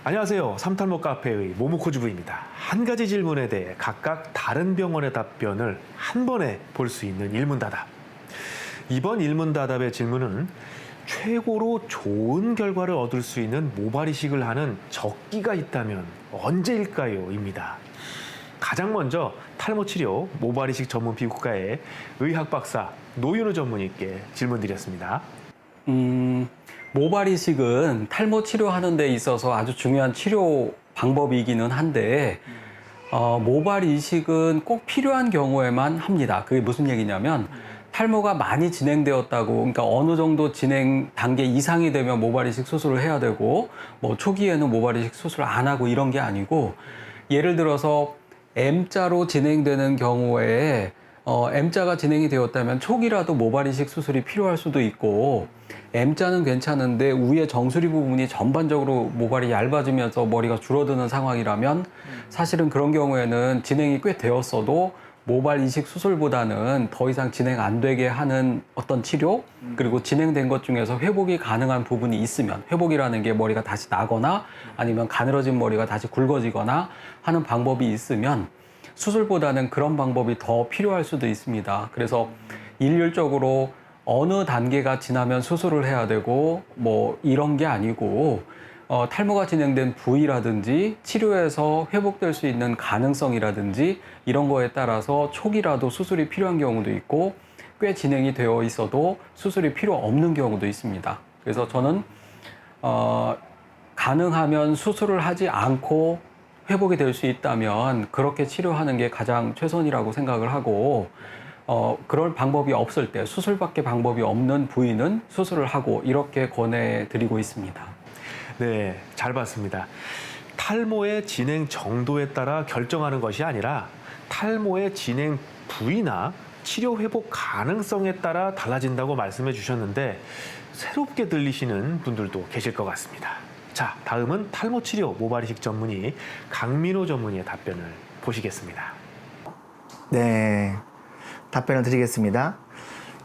안녕하세요. 삼탈모 카페의 모모코즈부입니다. 한 가지 질문에 대해 각각 다른 병원의 답변을 한 번에 볼 수 있는 일문다답. 이번 일문다답의 질문은 최고로 좋은 결과를 얻을 수 있는 모발 이식을 하는 적기가 있다면 언제일까요? 입니다. 가장 먼저 탈모 치료 모발 이식 전문 피부과의 의학 박사 노윤우 전문의께 질문 드렸습니다. 모발 이식은 탈모 치료하는 데 있어서 아주 중요한 치료 방법이기는 한데 모발 이식은 꼭 필요한 경우에만 합니다. 그게 무슨 얘기냐면 탈모가 많이 진행되었다고, 그러니까 어느 정도 진행 단계 이상이 되면 모발 이식 수술을 해야 되고, 뭐 초기에는 모발 이식 수술을 안 하고 이런 게 아니고, 예를 들어서 M자로 진행되는 경우에 M자가 진행이 되었다면 초기라도 모발 이식 수술이 필요할 수도 있고, M자는 괜찮은데 위에 정수리 부분이 전반적으로 모발이 얇아지면서 머리가 줄어드는 상황이라면 사실은 그런 경우에는 진행이 꽤 되었어도 모발 이식 수술보다는 더 이상 진행 안 되게 하는 어떤 치료, 그리고 진행된 것 중에서 회복이 가능한 부분이 있으면, 회복이라는 게 머리가 다시 나거나 아니면 가늘어진 머리가 다시 굵어지거나 하는 방법이 있으면 수술보다는 그런 방법이 더 필요할 수도 있습니다. 그래서 일률적으로 어느 단계가 지나면 수술을 해야 되고 뭐 이런 게 아니고 탈모가 진행된 부위라든지 치료에서 회복될 수 있는 가능성이라든지 이런 거에 따라서 초기라도 수술이 필요한 경우도 있고 꽤 진행이 되어 있어도 수술이 필요 없는 경우도 있습니다. 그래서 저는 가능하면 수술을 하지 않고 회복이 될 수 있다면 그렇게 치료하는 게 가장 최선이라고 생각을 하고, 그럴 방법이 없을 때, 수술밖에 방법이 없는 부위는 수술을 하고 이렇게 권해드리고 있습니다. 네, 잘 봤습니다. 탈모의 진행 정도에 따라 결정하는 것이 아니라 탈모의 진행 부위나 치료 회복 가능성에 따라 달라진다고 말씀해 주셨는데 새롭게 들리시는 분들도 계실 것 같습니다. 자, 다음은 탈모 치료 모발 이식 전문의 강민호 전문의의 답변을 보시겠습니다. 네, 답변을 드리겠습니다.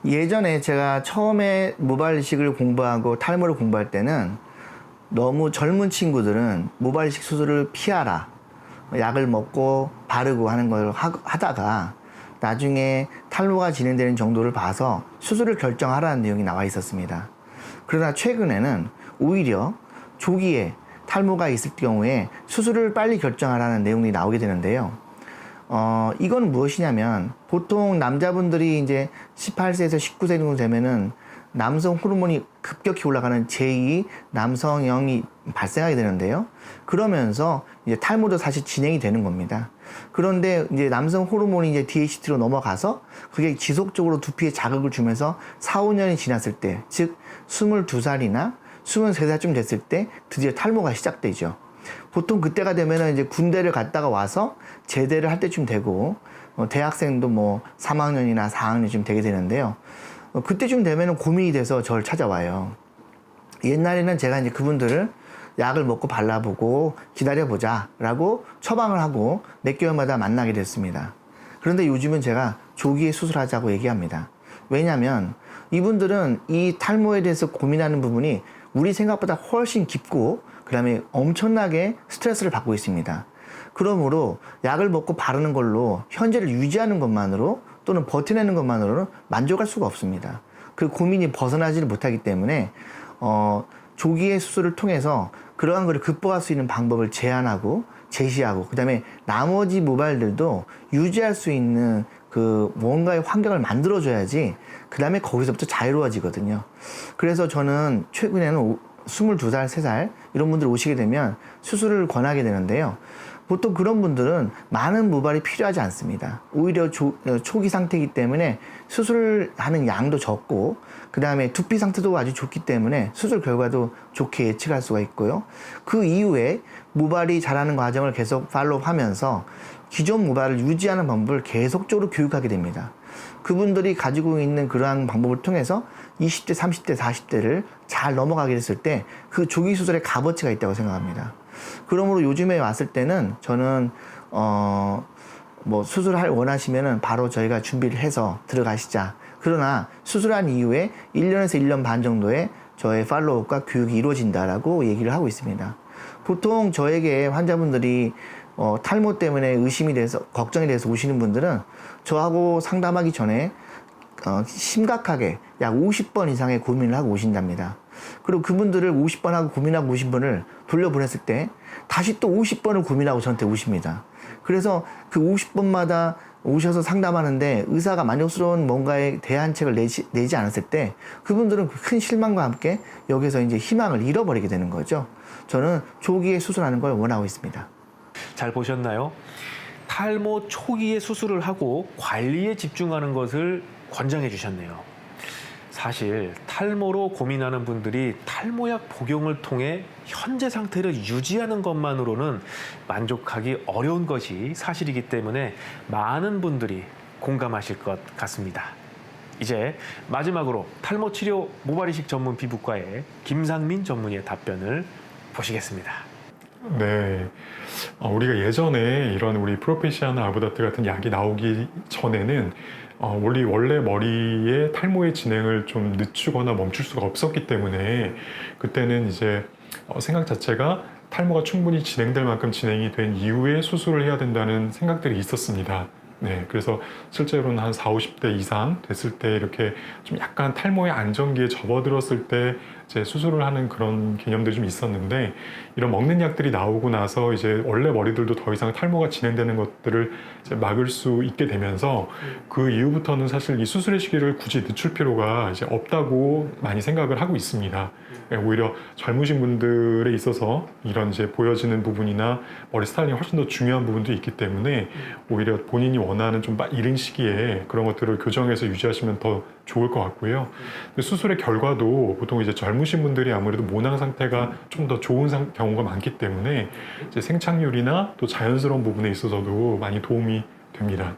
예전에 제가 처음에 모발 이식을 공부하고 탈모를 공부할 때는 너무 젊은 친구들은 모발 이식 수술을 피하라, 약을 먹고 바르고 하는 걸 하다가 나중에 탈모가 진행되는 정도를 봐서 수술을 결정하라는 내용이 나와 있었습니다. 그러나 최근에는 오히려 조기에 탈모가 있을 경우에 수술을 빨리 결정하라는 내용이 나오게 되는데요. 이건 무엇이냐면 보통 남자분들이 이제 18세에서 19세 정도 되면은 남성 호르몬이 급격히 올라가는 제2 남성형이 발생하게 되는데요. 그러면서 이제 탈모도 사실 진행이 되는 겁니다. 그런데 이제 남성 호르몬이 이제 DHT로 넘어가서 그게 지속적으로 두피에 자극을 주면서 4, 5년이 지났을 때, 즉 22살이나 23살쯤 됐을 때 드디어 탈모가 시작되죠. 보통 그때가 되면은 이제 군대를 갔다가 와서 제대를 할 때쯤 되고, 대학생도 뭐 3학년이나 4학년쯤 되게 되는데요. 그때쯤 되면은 고민이 돼서 저를 찾아와요. 옛날에는 제가 이제 그분들을 약을 먹고 발라보고 기다려보자 라고 처방을 하고 몇 개월마다 만나게 됐습니다. 그런데 요즘은 제가 조기에 수술하자고 얘기합니다. 왜냐면 이분들은 이 탈모에 대해서 고민하는 부분이 우리 생각보다 훨씬 깊고 그 다음에 엄청나게 스트레스를 받고 있습니다. 그러므로 약을 먹고 바르는 걸로 현재를 유지하는 것만으로 또는 버텨내는 것만으로는 만족할 수가 없습니다. 그 고민이 벗어나지를 못하기 때문에 조기의 수술을 통해서 그러한 것을 극복할 수 있는 방법을 제안하고 제시하고 그 다음에 나머지 모발들도 유지할 수 있는 그 뭔가의 환경을 만들어줘야지 그 다음에 거기서부터 자유로워지거든요. 그래서 저는 최근에는 22살, 3살 이런 분들 오시게 되면 수술을 권하게 되는데요. 보통 그런 분들은 많은 모발이 필요하지 않습니다. 오히려 초기 상태이기 때문에 수술하는 양도 적고 그 다음에 두피 상태도 아주 좋기 때문에 수술 결과도 좋게 예측할 수가 있고요. 그 이후에 모발이 자라는 과정을 계속 팔로우하면서 기존 모발을 유지하는 방법을 계속적으로 교육하게 됩니다. 그분들이 가지고 있는 그러한 방법을 통해서 20대, 30대, 40대를 잘 넘어가게 됐을 때 그 조기 수술의 값어치가 있다고 생각합니다. 그러므로 요즘에 왔을 때는 저는 뭐 수술을 원하시면은 바로 저희가 준비를 해서 들어가시자. 그러나 수술한 이후에 1년에서 1년 반 정도의 저의 팔로우업과 교육이 이루어진다라고 얘기를 하고 있습니다. 보통 저에게 환자분들이 탈모 때문에 의심이 돼서 걱정이 돼서 오시는 분들은 저하고 상담하기 전에 심각하게 약 50번 이상의 고민을 하고 오신답니다. 그리고 그분들을 50번 하고 고민하고 오신 분을 돌려보냈을 때 다시 또 50번을 고민하고 저한테 오십니다. 그래서 그 50번마다 오셔서 상담하는데 의사가 만족스러운 뭔가에 대안책을 내지 않았을 때 그분들은 큰 실망과 함께 여기서 이제 희망을 잃어버리게 되는 거죠. 저는 조기에 수술하는 걸 원하고 있습니다. 잘 보셨나요? 탈모 초기에 수술을 하고 관리에 집중하는 것을 권장해 주셨네요. 사실 탈모로 고민하는 분들이 탈모약 복용을 통해 현재 상태를 유지하는 것만으로는 만족하기 어려운 것이 사실이기 때문에 많은 분들이 공감하실 것 같습니다. 이제 마지막으로 탈모 치료 모발이식 전문 피부과의 김상민 전문의의 답변을 보시겠습니다. 네. 우리가 예전에 이런 우리 프로페시아나 아부다트 같은 약이 나오기 전에는 원래 머리의 탈모의 진행을 좀 늦추거나 멈출 수가 없었기 때문에 그때는 이제 생각 자체가 탈모가 충분히 진행될 만큼 진행이 된 이후에 수술을 해야 된다는 생각들이 있었습니다. 네, 그래서 실제로는 한 40, 50대 이상 됐을 때 이렇게 좀 약간 탈모의 안정기에 접어들었을 때 이제 수술을 하는 그런 개념들이 좀 있었는데 이런 먹는 약들이 나오고 나서 이제 원래 머리들도 더 이상 탈모가 진행되는 것들을 이제 막을 수 있게 되면서 그 이후부터는 사실 이 수술의 시기를 굳이 늦출 필요가 이제 없다고 많이 생각을 하고 있습니다. 오히려 젊으신 분들에 있어서 이런 이제 보여지는 부분이나 머리 스타일링이 훨씬 더 중요한 부분도 있기 때문에 오히려 본인이 원하는 좀 이른 시기에 그런 것들을 교정해서 유지하시면 더 좋을 것 같고요. 수술의 결과도 보통 이제 젊으신 분들이 아무래도 모낭 상태가 좀 더 좋은 경우가 많기 때문에 이제 생착률이나 또 자연스러운 부분에 있어서도 많이 도움이 됩니다.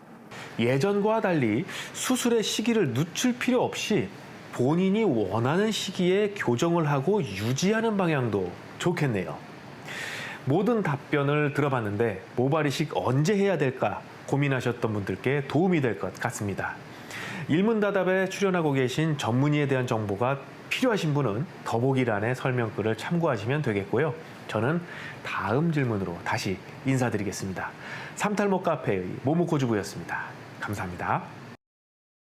예전과 달리 수술의 시기를 늦출 필요 없이 본인이 원하는 시기에 교정을 하고 유지하는 방향도 좋겠네요. 모든 답변을 들어봤는데 모발이식 언제 해야 될까 고민하셨던 분들께 도움이 될 것 같습니다. 일문다답에 출연하고 계신 전문의에 대한 정보가 필요하신 분은 더보기란의 설명글을 참고하시면 되겠고요. 저는 다음 질문으로 다시 인사드리겠습니다. 삼탈모 카페의 모모코주부였습니다. 감사합니다.